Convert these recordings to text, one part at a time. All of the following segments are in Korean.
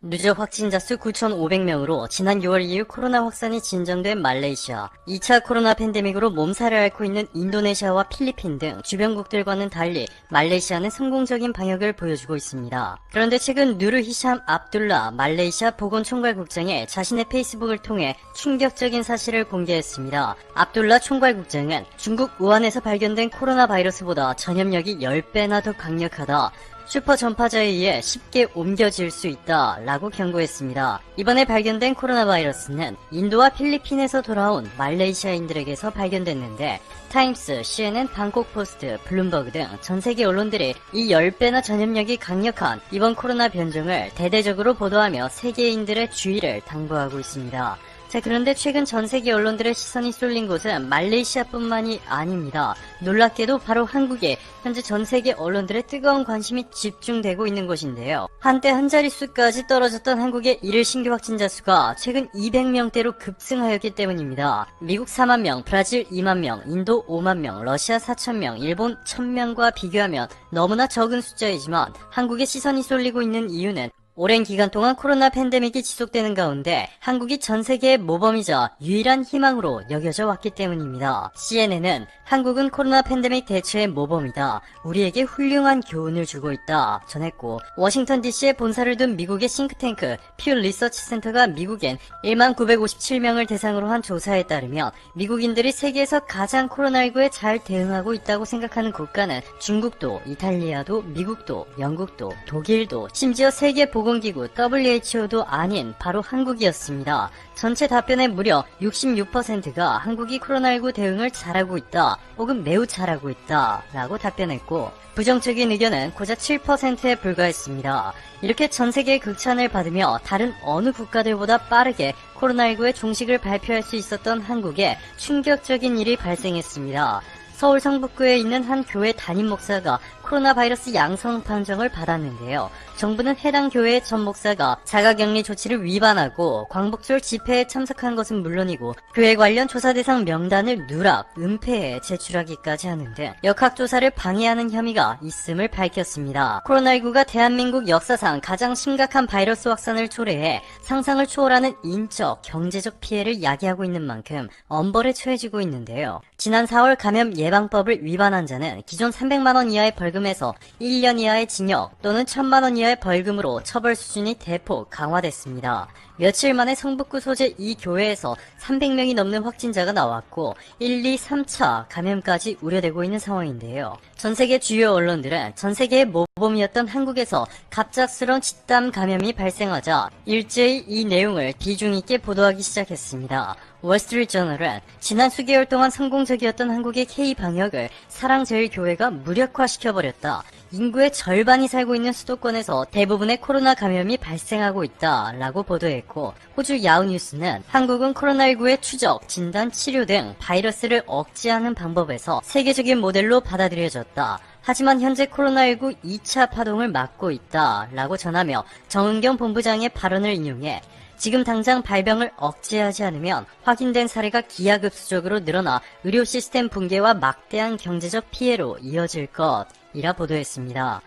누적 확진자 수 9,500명으로 지난 6월 이후 코로나 확산이 진정된 말레이시아. 2차 코로나 팬데믹으로 몸살을 앓고 있는 인도네시아와 필리핀 등 주변국들과는 달리 말레이시아는 성공적인 방역을 보여주고 있습니다. 그런데 최근 누르 히샴 압둘라 말레이시아 보건총괄국장이 자신의 페이스북을 통해 충격적인 사실을 공개했습니다. 압둘라 총괄국장은 중국 우한에서 발견된 코로나 바이러스보다 전염력이 10배나 더 강력하다. 슈퍼 전파자에 의해 쉽게 옮겨질 수 있다 라고 경고했습니다. 이번에 발견된 코로나 바이러스는 인도와 필리핀에서 돌아온 말레이시아인들에게서 발견됐는데 타임스, CNN, 방콕 포스트, 블룸버그 등 전세계 언론들이 이 10배나 전염력이 강력한 이번 코로나 변종을 대대적으로 보도하며 세계인들의 주의를 당부하고 있습니다. 자, 그런데 최근 전세계 언론들의 시선이 쏠린 곳은 말레이시아뿐만이 아닙니다. 놀랍게도 바로 한국에 현재 전세계 언론들의 뜨거운 관심이 집중되고 있는 곳인데요. 한때 한 자릿수까지 떨어졌던 한국의 일일 신규 확진자 수가 최근 200명대로 급승하였기 때문입니다. 미국 4만 명, 브라질 2만 명, 인도 5만 명, 러시아 4천 명, 일본 1,000명과 비교하면 너무나 적은 숫자이지만 한국에 시선이 쏠리고 있는 이유는 오랜 기간 동안 코로나 팬데믹이 지속되는 가운데 한국이 전 세계의 모범이자 유일한 희망으로 여겨져 왔기 때문입니다. CNN은 한국은 코로나 팬데믹 대처의 모범이다. 우리에게 훌륭한 교훈을 주고 있다 전했고, 워싱턴 DC에 본사를 둔 미국의 싱크탱크 퓨 리서치 센터가 미국엔 1957명을 대상으로 한 조사에 따르면 미국인들이 세계에서 가장 코로나19에 잘 대응하고 있다고 생각하는 국가는 중국도, 이탈리아도, 미국도, 영국도, 독일도, 심지어 세계보건기구 WHO도 아닌 바로 한국이었습니다. 전체 답변의 무려 66%가 한국이 코로나19 대응을 잘하고 있다 혹은 매우 잘하고 있다 라고 답변했고, 부정적인 의견은 고작 7%에 불과했습니다. 이렇게 전세계의 극찬을 받으며 다른 어느 국가들보다 빠르게 코로나19의 종식을 발표할 수 있었던 한국에 충격적인 일이 발생했습니다. 서울 성북구에 있는 한 교회 담임 목사가 코로나 바이러스 양성 판정을 받았는데요. 정부는 해당 교회의 전 목사가 자가격리 조치를 위반하고 광복절 집회에 참석한 것은 물론이고 교회 관련 조사 대상 명단을 누락, 은폐해 제출하기까지 하는 등 역학조사를 방해하는 혐의가 있음을 밝혔습니다. 코로나19가 대한민국 역사상 가장 심각한 바이러스 확산을 초래해 상상을 초월하는 인적, 경제적 피해를 야기하고 있는 만큼 엄벌에 처해지고 있는데요. 지난 4월 감염 예방법을 위반한 자는 기존 300만원 이하의 벌금에서 1년 이하의 징역 또는 1000만원 이하의 벌금으로 처벌 수준이 대폭 강화됐습니다. 며칠 만에 성북구 소재 이 교회에서 300명이 넘는 확진자가 나왔고 1, 2, 3차 감염까지 우려되고 있는 상황인데요. 전세계 주요 언론들은 전세계의 모범이었던 한국에서 갑작스러운 집단 감염이 발생하자 일제히 이 내용을 비중 있게 보도하기 시작했습니다. 월스트리트저널은 지난 수개월 동안 성공적이었던 한국의 K-방역을 사랑제일교회가 무력화시켜버렸다. 인구의 절반이 살고 있는 수도권에서 대부분의 코로나 감염이 발생하고 있다 라고 보도했고, 호주 야후뉴스는 한국은 코로나19의 추적, 진단, 치료 등 바이러스를 억제하는 방법에서 세계적인 모델로 받아들여졌다. 하지만 현재 코로나19 2차 파동을 막고 있다 라고 전하며 정은경 본부장의 발언을 인용해 지금 당장 발병을 억제하지 않으면 확인된 사례가 기하급수적으로 늘어나 의료 시스템 붕괴와 막대한 경제적 피해로 이어질 것이라 보도했습니다.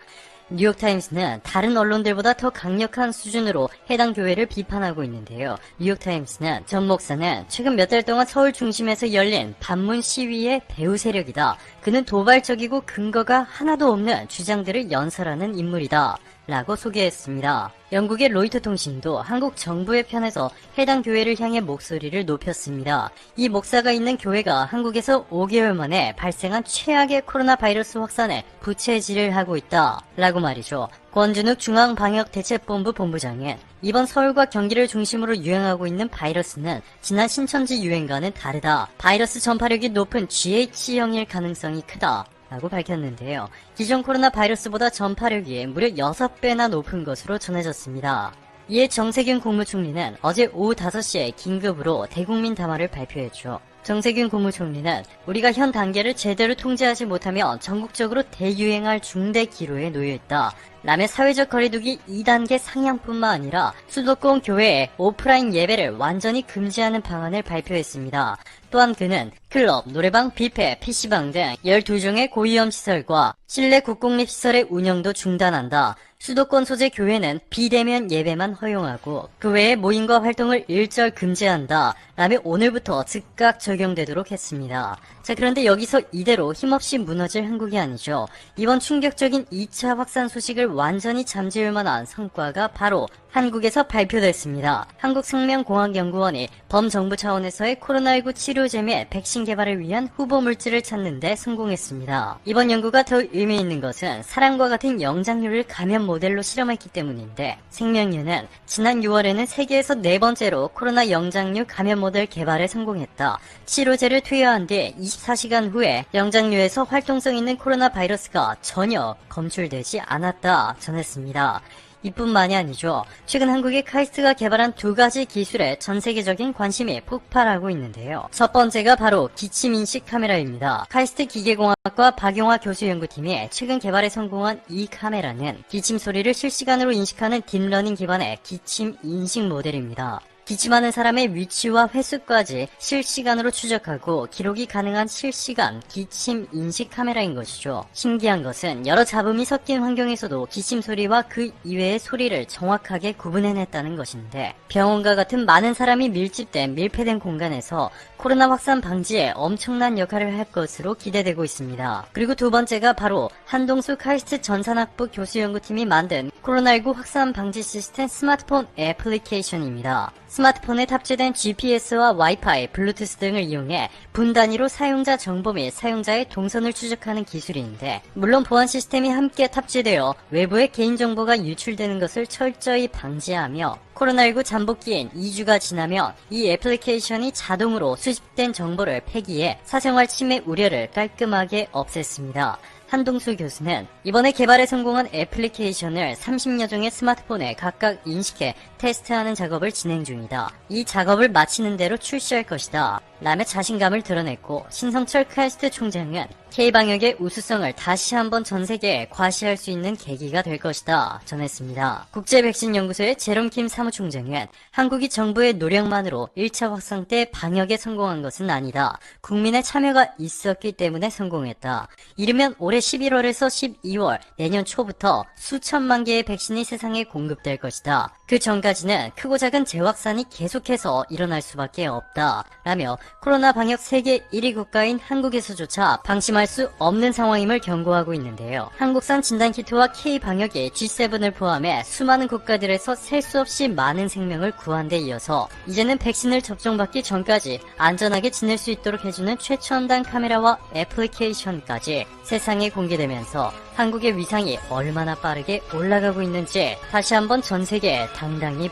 뉴욕타임스는 다른 언론들보다 더 강력한 수준으로 해당 교회를 비판하고 있는데요. 뉴욕타임스는 전 목사는 최근 몇 달 동안 서울 중심에서 열린 반문 시위의 배후 세력이다. 그는 도발적이고 근거가 하나도 없는 주장들을 연설하는 인물이다 라고 소개했습니다. 영국의 로이터 통신도 한국 정부의 편에서 해당 교회를 향해 목소리를 높였습니다. 이 목사가 있는 교회가 한국에서 5개월 만에 발생한 최악의 코로나 바이러스 확산에 부채질을 하고 있다 라고 말이죠. 권준욱 중앙방역대책본부 본부장은 이번 서울과 경기를 중심으로 유행하고 있는 바이러스는 지난 신천지 유행과는 다르다. 바이러스 전파력이 높은 GH0일 가능성이 크다 라고 밝혔는데요. 기존 코로나 바이러스보다 전파력이 무려 6배나 높은 것으로 전해졌습니다. 이에 정세균 국무총리는 어제 오후 5시에 긴급으로 대국민 담화를 발표했죠. 정세균 국무총리는 우리가 현 단계를 제대로 통제하지 못하면 전국적으로 대유행할 중대 기로에 놓여있다. 라며 사회적 거리두기 2단계 상향뿐만 아니라 수도권 교회에 오프라인 예배를 완전히 금지하는 방안을 발표했습니다. 또한 그는 클럽, 노래방, 뷔페, PC방 등 12종의 고위험 시설과 실내 국공립시설의 운영도 중단한다. 수도권 소재 교회는 비대면 예배만 허용하고 그 외의 모임과 활동을 일절 금지한다. 라며 오늘부터 즉각 적용되도록 했습니다. 자, 그런데 여기서 이대로 힘없이 무너질 한국이 아니죠. 이번 충격적인 2차 확산 소식을 완전히 잠재울 만한 성과가 바로 한국에서 발표됐습니다. 한국생명공학연구원이 범정부 차원에서의 코로나19 치료제 및 백신 개발을 위한 후보 물질을 찾는 데 성공했습니다. 이번 연구가 더 의미 있는 것은 사람과 같은 영장류를 감염 모델로 실험했기 때문인데, 생명유는 지난 6월에는 세계에서 4번째로 코로나 영장류 감염 모델 개발에 성공했다. 치료제를 투여한 뒤 24시간 후에 영장류에서 활동성 있는 코로나 바이러스가 전혀 검출되지 않았다 전했습니다. 이뿐만이 아니죠. 최근 한국의 카이스트가 개발한 2가지 기술에 전 세계적인 관심이 폭발하고 있는데요. 첫 번째가 바로 기침인식 카메라입니다. 카이스트 기계공학과 박용화 교수 연구팀이 최근 개발에 성공한 이 카메라는 기침 소리를 실시간으로 인식하는 딥러닝 기반의 기침 인식 모델입니다. 기침하는 사람의 위치와 횟수까지 실시간으로 추적하고 기록이 가능한 실시간 기침 인식 카메라인 것이죠. 신기한 것은 여러 잡음이 섞인 환경에서도 기침 소리와 그 이외의 소리를 정확하게 구분해냈다는 것인데, 병원과 같은 많은 사람이 밀집된 밀폐된 공간에서 코로나 확산 방지에 엄청난 역할을 할 것으로 기대되고 있습니다. 그리고 두 번째가 바로 한동수 카이스트 전산학부 교수연구팀이 만든 코로나19 확산 방지 시스템 스마트폰 애플리케이션입니다. 스마트폰에 탑재된 GPS와 와이파이, 블루투스 등을 이용해 분 단위로 사용자 정보 및 사용자의 동선을 추적하는 기술인데, 물론 보안 시스템이 함께 탑재되어 외부의 개인정보가 유출되는 것을 철저히 방지하며 코로나19 잠복기인 2주가 지나면 이 애플리케이션이 자동으로 수집된 정보를 폐기해 사생활 침해 우려를 깔끔하게 없앴습니다. 한동수 교수는 이번에 개발에 성공한 애플리케이션을 30여 종의 스마트폰에 각각 인식해 테스트하는 작업을 진행 중이다. 이 작업을 마치는 대로 출시할 것이다. 라며 자신감을 드러냈고, 신성철 카이스트 총장은 K방역의 우수성을 다시 한번 전 세계에 과시할 수 있는 계기가 될 것이다 전했습니다. 국제백신연구소의 제롬킴 사무총장은 한국이 정부의 노력만으로 1차 확산 때 방역에 성공한 것은 아니다. 국민의 참여가 있었기 때문에 성공했다. 이르면 올해 11월에서 12월 내년 초부터 수천만 개의 백신이 세상에 공급될 것이다. 그 전까지는 크고 작은 재확산이 계속해서 일어날 수밖에 없다. 라며 코로나 방역 세계 1위 국가인 한국에서조차 방심할 수 없는 상황임을 경고하고 있는데요. 한국산 진단키트와 K방역이 G7을 포함해 수많은 국가들에서 셀 수 없이 많은 생명을 구한 데 이어서 이제는 백신을 접종받기 전까지 안전하게 지낼 수 있도록 해주는 최첨단 카메라와 애플리케이션까지 세상에 공개되면서 한국의 위상이 얼마나 빠르게 올라가고 있는지 다시 한번 전 세계에 당당히